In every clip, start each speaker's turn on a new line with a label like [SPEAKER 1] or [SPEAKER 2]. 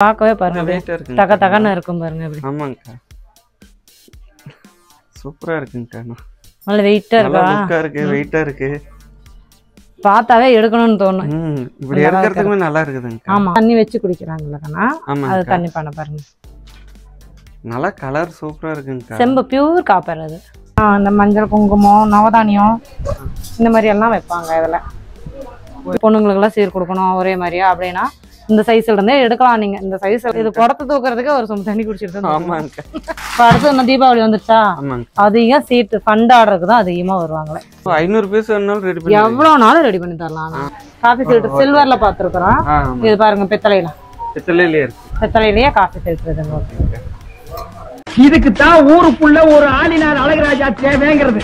[SPEAKER 1] பார்க்கவே பாருங்க தக தகன்னு இருக்கும் பாருங்க அப்படி.
[SPEAKER 2] ஆமாங்கக்கா சூப்பரா இருக்குங்கக்கா.
[SPEAKER 1] நல்ல வெயிட்டா
[SPEAKER 2] இருக்கு வெயிட்டா இருக்கு.
[SPEAKER 1] பார்த்தாவே எடுக்கணும்னு தோணும்.
[SPEAKER 2] இப்படி எடுக்கிறதுக்குமே நல்லா இருக்குதுங்க.
[SPEAKER 1] ஆமா தண்ணி வச்சு குடிக்கிறாங்கல்ல கண்ணா, அது தண்ணி பண்ண பாருங்க.
[SPEAKER 2] நல்லா கலர் சூப்பரா இருக்குங்கக்கா.
[SPEAKER 1] செம்பு பியூர் காப்பர் அது. இந்த மஞ்சள் குங்குமம் நவதானியம் இந்த மாதிரி எல்லாம் வைப்பாங்க. இதில் பொண்ணுங்களுக்கெல்லாம் சீர் கொடுக்கணும் ஒரே மாதிரியா அப்படின்னா இந்த சைஸ்ல இருந்தே எடுக்கலாம். நீங்க இந்த சைஸ் இது குடத்தை தூக்குறதுக்கு ஒரு சொம்பு தண்ணி குடிச்சிட்டு இப்போ அடுத்து இன்னும் தீபாவளி வந்துருச்சா, அதிகம் சீட்டு ஃபண்ட் ஆர்டருக்கு தான் அதிகமா வருவாங்களே.
[SPEAKER 2] 500 பீஸ்
[SPEAKER 1] எவ்வளவு நாளும் ரெடி பண்ணி தரலாம். காஃபி ஃபில்டர் சில்வர்ல பாத்துருக்கிறோம். இது பாருங்க பித்தளையிலேயே காஃபி ஃபில்டர்.
[SPEAKER 3] இதுக்கு தான் ஊருக்குள்ள ஒரு ஆளினார் அழகராஜா தேவைங்கிறது.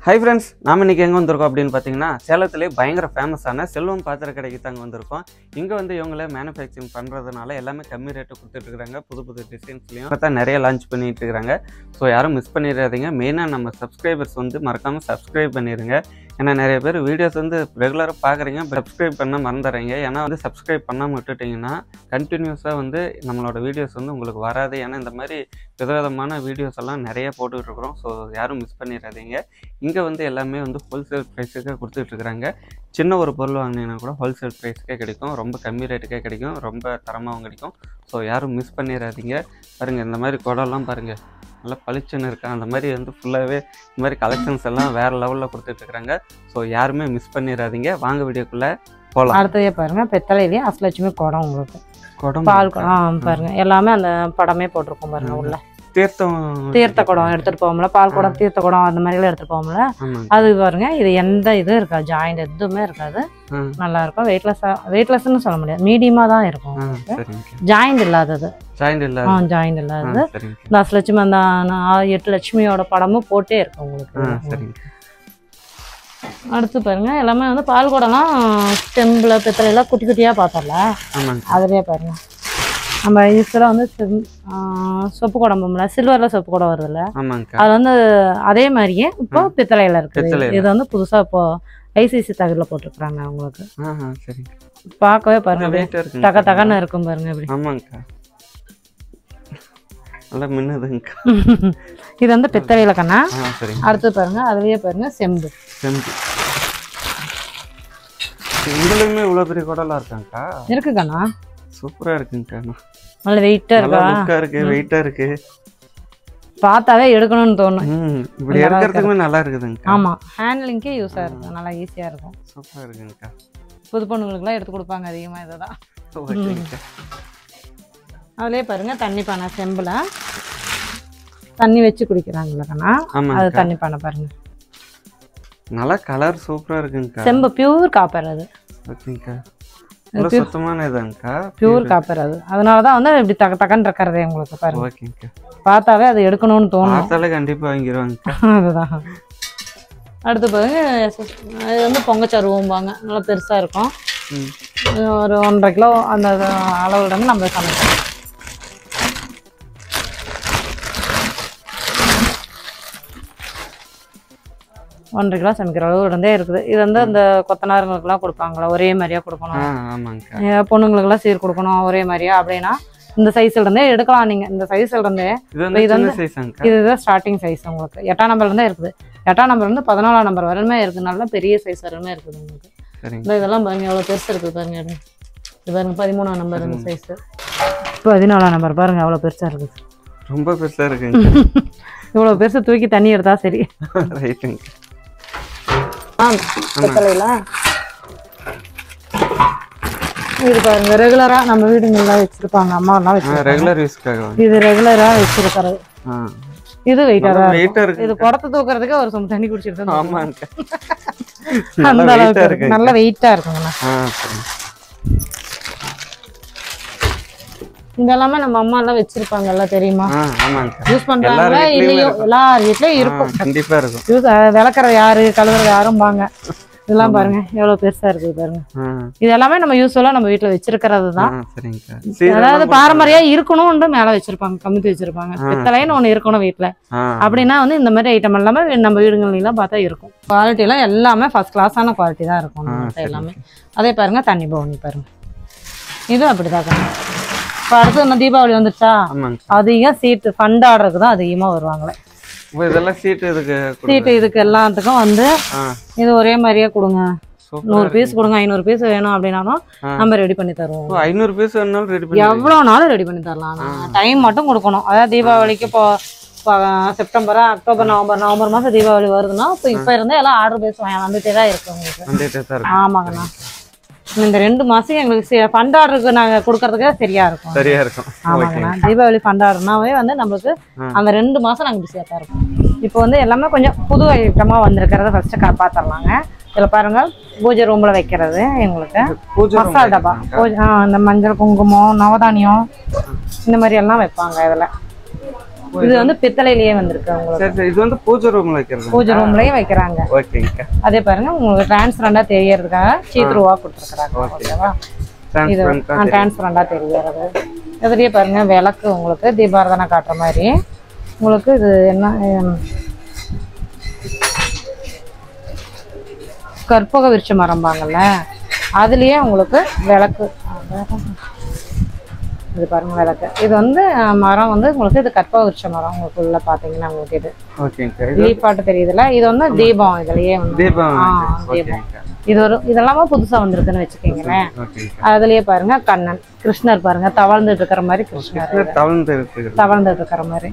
[SPEAKER 2] ஹாய் ஃப்ரெண்ட்ஸ், நாம் இன்றைக்கி எங்கே வந்திருக்கோம் அப்படின்னு பார்த்தீங்கன்னா சேலத்துலேயே பயங்கர ஃபேமஸான செல்வம் பாத்திர கடைக்கு தாங்க வந்திருக்கோம். இங்கே வந்து இவங்களே மேனுஃபேக்சரிங் பண்ணுறதுனால எல்லாமே கம்மி ரேட்டு கொடுத்துட்ருக்காங்க. புது புது டிசைன்ஸ்லையும் பார்த்தா நிறைய லான்ச் பண்ணிகிட்டு இருக்கிறாங்க. ஸோ யாரும் மிஸ் பண்ணிடாதீங்க. மெயினாக நம்ம சப்ஸ்கிரைபர்ஸ் வந்து மறக்காமல் சப்ஸ்கிரைப் பண்ணிடுங்க. ஏன்னா நிறைய பேர் வீடியோஸ் வந்து ரெகுலராக பார்க்குறீங்க, சப்ஸ்கிரைப் பண்ண மறந்துடுறீங்க. ஏன்னா வந்து சப்ஸ்கிரைப் பண்ணாமல் விட்டுட்டிங்கன்னா கண்டினியூஸாக வந்து நம்மளோட வீடியோஸ் வந்து உங்களுக்கு வராது. ஏன்னா இந்த மாதிரி விதவிதமான வீடியோஸ் எல்லாம் நிறைய போட்டுட்ருக்குறோம். ஸோ யாரும் மிஸ் பண்ணிடாதீங்க. இங்கே வந்து எல்லாமே வந்து ஹோல்சேல் ப்ரைஸுக்கே கொடுத்துட்ருக்குறாங்க. சின்ன ஒரு பொருள் வாங்கினீங்கன்னா கூட ஹோல்சேல் ப்ரைஸுக்கே கிடைக்கும், ரொம்ப கம்மி ரேட்டுக்கே கிடைக்கும், ரொம்ப தரமாகவும் கிடைக்கும். ஸோ யாரும் மிஸ் பண்ணிடாதீங்க. பாருங்கள் இந்த மாதிரி குடம்லாம் பாருங்கள் நல்லா பளிச்சுன்னு இருக்கா. அந்த மாதிரி வந்து ஃபுல்லாகவே இந்த மாதிரி கலெக்ஷன்ஸ் எல்லாம் வேறு லெவலில் கொடுத்துட்ருக்குறாங்க. ஸோ யாருமே மிஸ் பண்ணிடாதீங்க. வாங்க வீடியோக்குள்ளே போகலாம்.
[SPEAKER 1] அடுத்ததே பாருங்கள் பித்தளையிலேயே அசலட்சுமி குடம். உங்களுக்கு குடம் பால் குடம் பாருங்கள் எல்லாமே அந்த படமே போட்டிருக்கோம் பாருங்க. உள்ள தீர்த்த குடம் எடுத்துட்டு போவோம்ல, பால் குடம் தீர்த்த குடம் அந்த மாதிரி எல்லாம் எடுத்துட்டு போவோம்ல, அது பாருங்க. இது எந்த இதுவும் இருக்காது, ஜாயிண்ட் எதுவுமே இருக்காது, நல்லா இருக்கும். வெயிட்லெஸ்ன்னு சொல்ல முடியாது, மீடியமா தான் இருக்கும். ஜாயிண்ட் இல்லாதது, ஜாயிண்ட் இல்லாதது. இந்த அசலட்சுமி அந்த 8 லட்சுமியோட படமும் போட்டே இருக்கும் உங்களுக்கு. அடுத்து பாருங்க எல்லாமே வந்து பால் குடம்லாம் செம்புல பித்தளைலாம் குட்டி குட்டியா பார்த்தோம்ல, அதுலயே பாருங்க நம்ம யூஸ்வலா வந்து சொப்பு குடம்புல சில்வர்ல சொப்பு குடம் வருதுல்ல, அது வந்து அதே மாதிரியே இப்போ பித்தளையில இருக்குது. இது வந்து புதுசா இப்போ ஐசிசி தகவல போட்டிருக்காங்க உங்களுக்கு. பார்க்கவே பாருங்க தக தகன்னு இருக்கும் பாருங்க அப்படி. இது வந்து பித்தளையில கண்ணா. அடுத்து பாருங்க அதுலயே பாருங்க செம்பு.
[SPEAKER 2] இவ்வளவு பெரிய குடம்லாம் இருக்காங்கக்கா.
[SPEAKER 1] இருக்கு கண்ணா,
[SPEAKER 2] சூப்பரா இருக்குங்கக்கா.
[SPEAKER 1] நல்ல வெயிட்டா இருக்கு,
[SPEAKER 2] வெயிட்டா இருக்கு.
[SPEAKER 1] பார்த்தாவே எடுக்கணும்னு தோணும்.
[SPEAKER 2] இப்படி எடுக்கிறதுக்குமே நல்லா இருக்குதுங்க.
[SPEAKER 1] ஆமா ஹேண்ட்லிங்கே யூஸா இருக்கும், நல்லா ஈஸியா இருக்கும்.
[SPEAKER 2] சூப்பரா இருக்குங்கக்கா.
[SPEAKER 1] புது பொண்ணுங்களுக்குலாம் எடுத்து கொடுப்பாங்க அதிகமா இதுதான். அதுலயே பாருங்க தண்ணி பானை செம்புல தண்ணி வச்சு குடிக்கிறாங்கல்ல கண்ணா, அது தண்ணி பானை பாருங்க.
[SPEAKER 2] நல்லா கலர் சூப்பரா இருக்குங்கக்கா.
[SPEAKER 1] செம்பு பியூர் காப்பர் அது.
[SPEAKER 2] ஓகேங்கக்கா. சுத்தமான இதுங்கக்கா,
[SPEAKER 1] பியூர் காப்பர் அது. அதனாலதான் வந்து இப்படி தக தகன்னு இருக்கிறதே உங்களுக்கு பாருங்க.
[SPEAKER 2] ஓகேங்கக்கா.
[SPEAKER 1] பார்த்தாவே அது எடுக்கணும்னு தோணும்.
[SPEAKER 2] பார்த்தாலே கண்டிப்பா வாங்கிடுவாங்க.
[SPEAKER 1] அதுதான். அடுத்து பாருங்க இது வந்து பொங்கச்சருவோம்பாங்க, நல்லா பெருசா இருக்கும். ஒரு 1.5 கிலோ அந்த அளவுல இருந்து நம்ம சமைப்போம். ஒன்றரை கிலோ சமைக்கிற அளவு இருந்தே இருக்குது. இது வந்து இந்த கொத்தனாருங்களுக்குலாம் கொடுப்பாங்களா ஒரே மாதிரியா கொடுக்கணும், பொண்ணுங்களுக்குலாம் சீர் கொடுக்கணும் ஒரே மாதிரியா அப்படின்னா இந்த சைஸ்ல இருந்தே எடுக்கலாம். நீங்க இந்த சைஸ்ல இருந்தே இதுதான் ஸ்டார்டிங் சைஸ். உங்களுக்கு 8ஆம் நம்பர்ல இருந்தே இருக்குது. 8ஆம் நம்பர்ல இருந்து 14ஆம் நம்பர் வரையுமே இருக்கு. நல்லா பெரிய சைஸ் வரையுமே இருக்குது உங்களுக்கு. இதெல்லாம் பாருங்க எவ்வளவு பெருசு இருக்குது பாருங்க. இது பாருங்க 13ஆம் நம்பர் இந்த சைஸ். 14ஆம் நம்பர் பாருங்க எவ்வளவு பெருசா இருக்குது.
[SPEAKER 2] ரொம்ப பெருசா இருக்கு.
[SPEAKER 1] இவ்வளவு பெருசு தூக்கி தண்ணி எடுத்தா சரி. ரைட்டுங்க. இது பாருங்க ரெகுலரா நம்ம வீடுங்கள்லாம் வச்சிருப்பாங்க, அம்மா எல்லாம் வச்சிருக்காங்க. இது ரெகுலரா வச்சிருக்கிறது. இது வெயிட்டா இருக்கு. இது குடத்தை தூக்குறதுக்கு ஒரு சொம்பு தண்ணி குடிச்சிட்டு அந்த அளவுக்கு நல்ல வெயிட்டா இருக்குங்கண்ணா. இதெல்லாமே நம்ம அம்மா எல்லாம் வச்சிருப்பாங்கல்ல தெரியுமா, யூஸ் பண்றாங்க இல்லையோ எல்லார் வீட்லயும் இருக்கும், கண்டிப்பா இருக்கும். விளக்குற யாரு கழுவுறது யாரும்பாங்க. இதெல்லாம் பாருங்க எவ்வளவு பெருசா இருக்குது பாருங்க. இது எல்லாமே நம்ம யூஸ்வலா நம்ம வீட்டுல வச்சிருக்கிறது தான். அதாவது பாரம்பரியா இருக்கணும்னு மேல வச்சிருப்பாங்க, கமுத்தி வச்சிருப்பாங்க. பித்தளைன்னு ஒண்ணு இருக்கணும் வீட்டுல அப்படின்னா வந்து இந்த மாதிரி ஐட்டம் எல்லாமே நம்ம வீடுகள்லாம் பார்த்தா இருக்கும். குவாலிட்டி எல்லாம் எல்லாமே ஃபர்ஸ்ட் கிளாஸான குவாலிட்டி தான் இருக்கும் எல்லாமே. அதே பாருங்க தண்ணி பவுனி பாருங்க. இதுவும் அப்படிதாங்க. இப்போ அடுத்து என்ன தீபாவளி வந்துருச்சா, அதிகம் சீட்டு ஃபண்ட் ஆர்டருக்கு தான் அதிகமாக வருவாங்களே.
[SPEAKER 2] இதெல்லாம் சீட்டு
[SPEAKER 1] இதுக்கு எல்லாத்துக்கும் வந்து இது ஒரே மாதிரியே கொடுங்க. 100 பீஸ் கொடுங்க, 500 பீஸ் வேணும் அப்படின்னாலும் நம்ம ரெடி பண்ணி தருவோம்.
[SPEAKER 2] 500 பீஸ் வேணாலும் ரெடி பண்ணி
[SPEAKER 1] எவ்வளோ நாளும் ரெடி பண்ணி தரலாம். டைம் மட்டும் கொடுக்கணும். அதாவது தீபாவளிக்கு இப்போ செப்டம்பர், அக்டோபர், நவம்பர் மாதம் தீபாவளி வருதுன்னா இப்போ இருந்தே எல்லாம் ஆர்டர் பேஸ் வந்துட்டே தான் இருக்கு உங்களுக்கு. ஆமாங்கண்ணா. இந்த 2 மாசம் எங்களுக்கு ஃபண்ட் ஆர்டருக்கு நாங்கள் கொடுக்கறதுக்கே சரியா இருக்கும். ஆமாங்கண்ணா. தீபாவளி ஃபண்ட் ஆர்டர்னாவே வந்து நம்மளுக்கு அந்த 2 மாசம் நாங்கள் பிஸியாக தான் இருக்கும். இப்போ வந்து எல்லாமே கொஞ்சம் புது ஐட்டமாக வந்திருக்கிறத ஃபர்ஸ்ட் பார்த்துடலாங்க. இதில் பாருங்க, பூஜை ரூம்ல வைக்கிறது எங்களுக்கு மசாலா டப்பா, இந்த மஞ்சள், குங்குமம், நவதானியம் இந்த மாதிரி எல்லாம் வைப்பாங்க. இதில் இது வந்து பித்தளையிலேயே வந்திருக்கு உங்களுக்கு.
[SPEAKER 2] இது வந்து பூஜை ரூம்ல வைக்கிறது.
[SPEAKER 1] பூஜை ரூம்லயும் வைக்கிறாங்க. ஓகேங்க. அதே பாருங்க, உங்களுக்கு டிரான்ஸ்பரண்டா தெரியறதுக்காக சீத்ரூவா கொடுத்துருக்காங்க. ஓகேவா? இது டிரான்ஸ்பரண்டா தெரியறது. இதுலயே பாருங்க விளக்கு உங்களுக்கு தீபாராதனை காட்டுற மாதிரி. உங்களுக்கு இது என்ன, கற்பக விருட்ச மரம்பாங்கல்ல, அதுலயே உங்களுக்கு விளக்கு. இது பாருங்க விளக்கு. இது வந்து மரம் வந்து உங்களுக்கு இது கற்பக விருட்ச மரம். உங்களுக்கு உள்ள பாத்தீங்கன்னா உங்களுக்கு இது லீஃபாட்டு தெரியுதுல, இது வந்து தீபம். இதுலயே தீபம். இதெல்லாமே புதுசா வந்திருக்குன்னு வச்சுக்கீங்களேன். அதுலயே பாருங்க கண்ணன், கிருஷ்ணர் பாருங்க தவழ்ந்துட்டு இருக்கிற மாதிரி, கிருஷ்ணர் தவழ்ந்துட்டு இருக்கிற மாதிரி.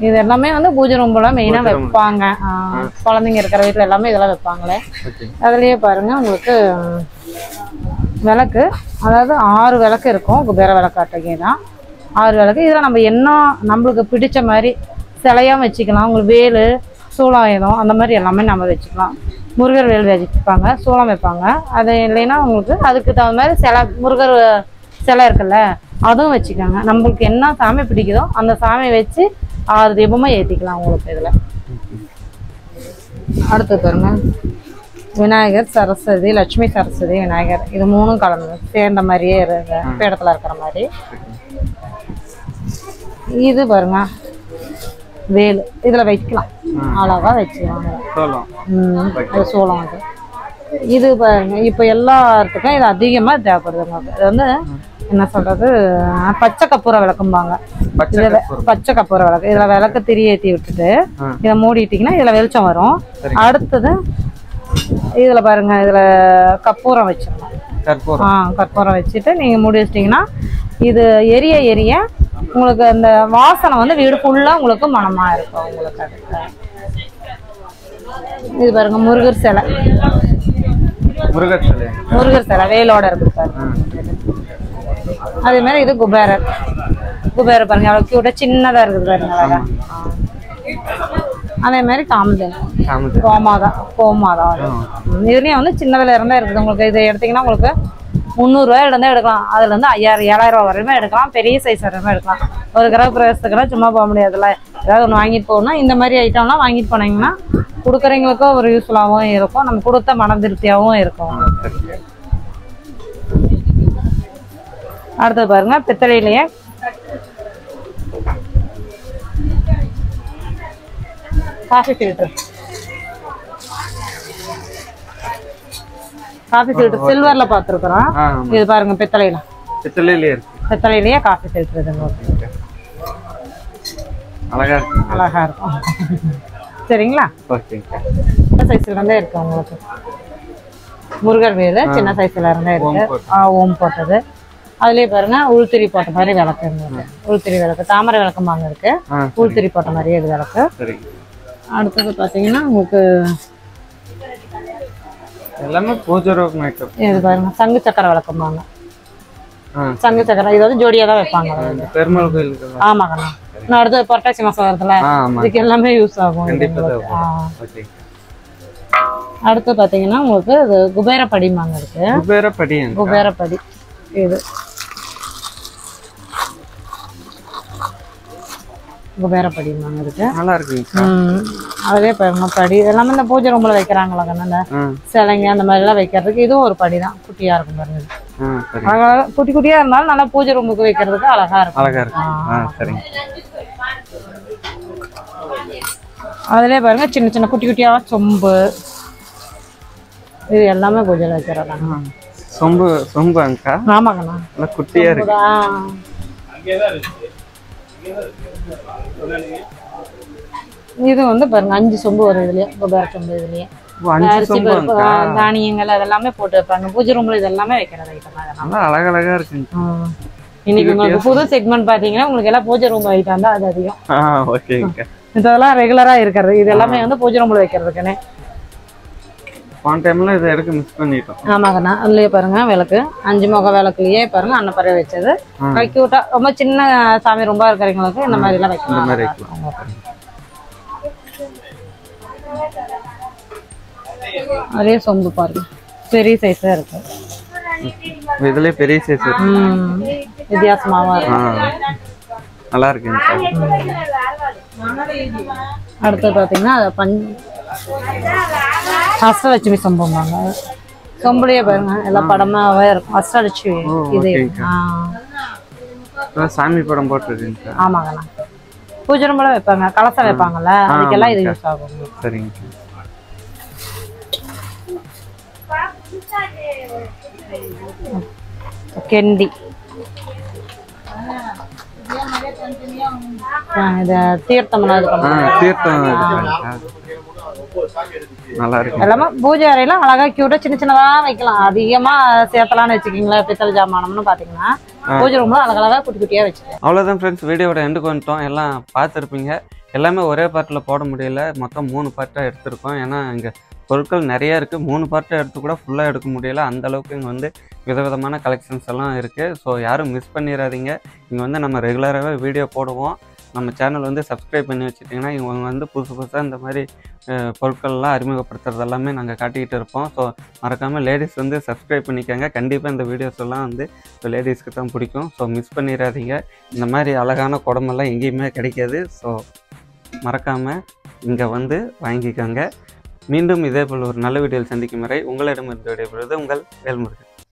[SPEAKER 1] இது எல்லாமே வந்து பூஜை ரூம்ல மெயினா வைப்பாங்க. குழந்தைங்க இருக்கிற வீட்டுல எல்லாமே இதெல்லாம் வைப்பாங்களே. அதுலயே பாருங்க உங்களுக்கு விளக்கு, அதாவது 6 விளக்கு இருக்கும். குபேர விளக்காட்டகே தான் 6 விளக்கு. இதில் நம்ம என்ன நம்மளுக்கு பிடிச்ச மாதிரி சிலையாக வச்சுக்கலாம். உங்களுக்கு வேலு, சூளாயுதம் அந்த மாதிரி எல்லாமே நம்ம வச்சுக்கலாம். முருகர் வேல் வச்சுப்பாங்க, சூளம் வைப்பாங்க. அது இல்லைன்னா உங்களுக்கு அதுக்கு தகுந்த மாதிரி சிலை, முருகர் சிலை இருக்குல்ல, அதுவும் வச்சுக்கோங்க. நம்மளுக்கு என்ன சாமி பிடிக்குதோ அந்த சாமியை வச்சு 6 தீபமாக ஏற்றிக்கலாம் உங்களுக்கு. இதில் அடுத்து பாருங்க, விநாயகர், சரஸ்வதி, லட்சுமி சரஸ்வதி, விநாயகர், இது 3ம் கலந்து சேர்ந்த மாதிரியே பீடத்துல இருக்கிற மாதிரி. இது பாருங்க வேலு, இதுல வைக்கலாம், அழகா வச்சுக்கலாம். சோளம் அது. இது பாருங்க, இப்ப எல்லாத்துக்கும் இது அதிகமா தேவைப்படுது உங்களுக்கு. இது வந்து என்ன சொல்றது, பச்சை கற்பூர விளக்கும்பாங்க. பச்சை கற்பூர விளக்கு. இதுல விளக்கு திரி ஏற்றி விட்டுட்டு இதை மூடிட்டீங்கன்னா இதுல வெளிச்சம் வரும். அடுத்தது இதுல பாருங்க, இதுல கற்பூரம் வச்சிடணும். கற்பூரம் வச்சுட்டு நீங்க மூடி வச்சிட்டீங்கன்னா இது எரிய எரிய உங்களுக்கு அந்த வாசனை வந்து வீடு ஃபுல்லா உங்களுக்கு மனமா இருக்கும் உங்களுக்கு. இது பாருங்க முருகர் சிலை, முருகர் சிலை வேலோட இருக்கு பாருங்க. அதே மாதிரி இது குபேரர். குபேரர் பாருங்க அவ்வளவு கியூட்டா சின்னதா இருக்குது பாருங்க அழகா. அதே மாதிரி காமதேனு, கோமாதா. இதுலயும் வந்து சின்னதுல இருந்தா இருக்குது உங்களுக்கு. இதை எடுத்தீங்கன்னா உங்களுக்கு 300 ரூபாய் இருந்தா எடுக்கலாம். அதுல இருந்து 5000 7000 வரையுமே எடுக்கலாம். பெரிய சைஸ் வரையுமே எடுக்கலாம். ஒரு கிரக பிரவேசத்துக்குலாம் சும்மா போக முடியாதுல்ல, ஏதாவது ஒன்று வாங்கிட்டு போகணும்னா இந்த மாதிரி ஐட்டம்லாம் வாங்கிட்டு போனீங்கன்னா கொடுக்குறவங்களுக்கும் ஒரு யூஸ்ஃபுல்லாகவும் இருக்கும், நம்ம கொடுத்த மன திருப்தியாகவும் இருக்கும். அடுத்தது பாருங்க, பித்தளையிலேயே காஃபி ஃபில்டர். காஃபி ஃபில்டர் சில்வர்ல பாத்துருக்கோம். இது பாருங்க பித்தளையிலேயே காஃபி ஃபில்டர். அழகா இருக்கும். சரிங்களா? சைஸ்ல இருந்தே இருக்கு உங்களுக்கு. முருகர் வேலு சின்ன சைஸ்ல இருந்தே இருக்கு. ஓம் போட்டது. அதுலயே பாருங்க உள்திரி போட்ட மாதிரி விளக்கு இருந்தது. உள்திரி விளக்கு, தாமரை விளக்கமாங்க இருக்கு. உள்திரி போட்ட மாதிரியே இது விளக்கு. அடுத்தது பாத்தீங்கன்னா உங்களுக்கு
[SPEAKER 2] எல்லாமே பூஜை ரூம் ஐட்டம். இது
[SPEAKER 1] பாருங்க சங்கு சக்கர விளக்கமாங்க. சங்கு சக்கரம் இது வந்து ஜோடியா தான் வைப்பாங்க
[SPEAKER 2] பெருமாள் கோயிலுக்கு.
[SPEAKER 1] ஆமாங்கண்ணா. நான் அடுத்து புரட்டாசி மாசம் வருதுல, இதுக்கு எல்லாமே யூஸ் ஆகும். அடுத்து பாத்தீங்கன்னா உங்களுக்கு இது குபேரப்படிமாங்க இருக்கு. குபேரப்படி இது குபேரப்படிமாங்க இருக்கு. நல்லா இருக்கு. அதே பாருங்க படி எல்லாமே இந்த பூஜை ரூம்ல வைக்கிறாங்களா கண்ணா, சிலைங்க அந்த மாதிரி எல்லாம் வைக்கிறதுக்கு இதுவும் ஒரு படி தான். குட்டியா இருக்கும் பாருங்க. குட்டி குட்டியா இருந்தாலும் நல்லா பூஜை ரூமுக்கு வைக்கிறதுக்கு அழகா இருக்கும். அதுலயே பாருங்க சின்ன சின்ன குட்டி குட்டியா சொம்பு, இது எல்லாமே பூஜையில வைக்கிறோம்.
[SPEAKER 2] சொம்பு அங்கா.
[SPEAKER 1] ஆமாங்கண்ணா.
[SPEAKER 2] நல்லா குட்டியா இருக்கு.
[SPEAKER 1] இது வந்து பாருங்க 5 சொம்பு வரும் இதுலயே, குபேர சொம்பு இதுலயே. அரிசி பருப்பு தானியங்கள் அதெல்லாமே போட்டு வைப்பாங்க. பூஜை ரூம்ல இதெல்லாமே வைக்கிறது ஐட்டம் தான்.
[SPEAKER 2] நல்லா அழகழகா இருக்கு.
[SPEAKER 1] இன்னைக்கு உங்களுக்கு புது செக்மெண்ட் பாத்தீங்கன்னா உங்களுக்கு எல்லாம் பூஜை ரூம் ஐட்டம் தான் அது அதிகம்.
[SPEAKER 2] ஓகேங்க.
[SPEAKER 1] இதெல்லாம் ரெகுலரா இருக்கிறது. இது எல்லாமே வந்து பூஜை ரூம்ல வைக்கிறதுக்குனே.
[SPEAKER 2] போன டைம்ல இதை எடுக்க மிஸ் பண்ணிட்டோம்.
[SPEAKER 1] ஆமாங்கண்ணா. அதுலயே பாருங்க விளக்கு 5 முக விளக்குலயே பாருங்க அன்னப்பறவை வச்சது. கியூட்டா ரொம்ப சின்ன சாமி ரொம்ப இருக்கிறவங்களுக்கு இந்த மாதிரி எல்லாம் வைக்கலாம்.
[SPEAKER 2] இந்த மாதிரி வைக்கலாம்.
[SPEAKER 1] அதே சொம்பு பாருங்க பெரிய சைஸா இருக்கு.
[SPEAKER 2] இதுலயே பெரிய சைஸ் இருக்கு.
[SPEAKER 1] வித்தியாசமாவா இருக்கு.
[SPEAKER 2] நல்லா இருக்கு.
[SPEAKER 1] அடுத்து பாத்தீங்கன்னா அஷ்டலட்சுமி சொம்புவாங்க. சொம்புலயே பாருங்க எல்லாம் படமாவே இருக்கும். அஷ்டலட்சுமி இது.
[SPEAKER 2] சாமி படம் போட்டுருக்கீங்க.
[SPEAKER 1] ஆமாங்கண்ணா. பூஜை ரூம்ல வைப்பாங்க. கலசம் வைப்பாங்கல்ல, அதுக்கெல்லாம் இது யூஸ் ஆகும்.
[SPEAKER 2] சரிங்க.
[SPEAKER 1] கெண்டி தீர்த்தம்
[SPEAKER 2] நல்லா இருக்கு.
[SPEAKER 1] எல்லாமே பூஜை அறையில அழகா கியூட்டா சின்ன சின்னதா வைக்கலாம். அதிகமா சேர்த்தலாம்னு வச்சுக்கீங்களா. பித்தளை ஜாமானம்னு பாத்தீங்கன்னா பூஜை ரூம்ல அழகழகா குட்டி குட்டியா வச்சுக்கலாம்.
[SPEAKER 2] அவ்வளவுதான் ஃப்ரெண்ட்ஸ், வீடியோட எண்டுக்கு வந்துட்டோம். எல்லாம் பார்த்துருப்பீங்க. எல்லாமே ஒரே பார்ட்டில் போட முடியல. மொத்தம் 3 பார்ட்டாக எடுத்திருக்கோம். ஏன்னா இங்கே பொருட்கள் நிறையா இருக்குது. 3 பார்ட்டாக எடுத்து கூட ஃபுல்லாக எடுக்க முடியல. அந்தளவுக்கு இங்கே வந்து விதவிதமான கலெக்ஷன்ஸ் எல்லாம் இருக்குது. ஸோ யாரும் மிஸ் பண்ணிடாதீங்க. இங்கே வந்து நம்ம ரெகுலராகவே வீடியோ போடுவோம். நம்ம சேனல் வந்து சப்ஸ்கிரைப் பண்ணி வச்சுட்டிங்கன்னா இவங்க வந்து புதுசு புதுசாக இந்த மாதிரி பொருட்கள்லாம் அறிமுகப்படுத்துறது எல்லாமே நாங்கள் காட்டிக்கிட்டு இருப்போம். ஸோ மறக்காமல் லேடிஸ் வந்து சப்ஸ்கிரைப் பண்ணிக்கோங்க. கண்டிப்பாக இந்த வீடியோஸ் எல்லாம் வந்து இப்போ லேடிஸ்க்கு தான் பிடிக்கும். ஸோ மிஸ் பண்ணிடாதீங்க. இந்த மாதிரி அழகான குடமெல்லாம் எங்கேயுமே கிடைக்காது. ஸோ மறக்காமல் இங்கே வந்து வாங்கிக்கோங்க. மீண்டும் இதேபோல் ஒரு நல்ல வீடியோவில் சந்திக்கும் வரை உங்களிடமிருந்து விடைபெறுவது உங்கள் வேல்முருகன்.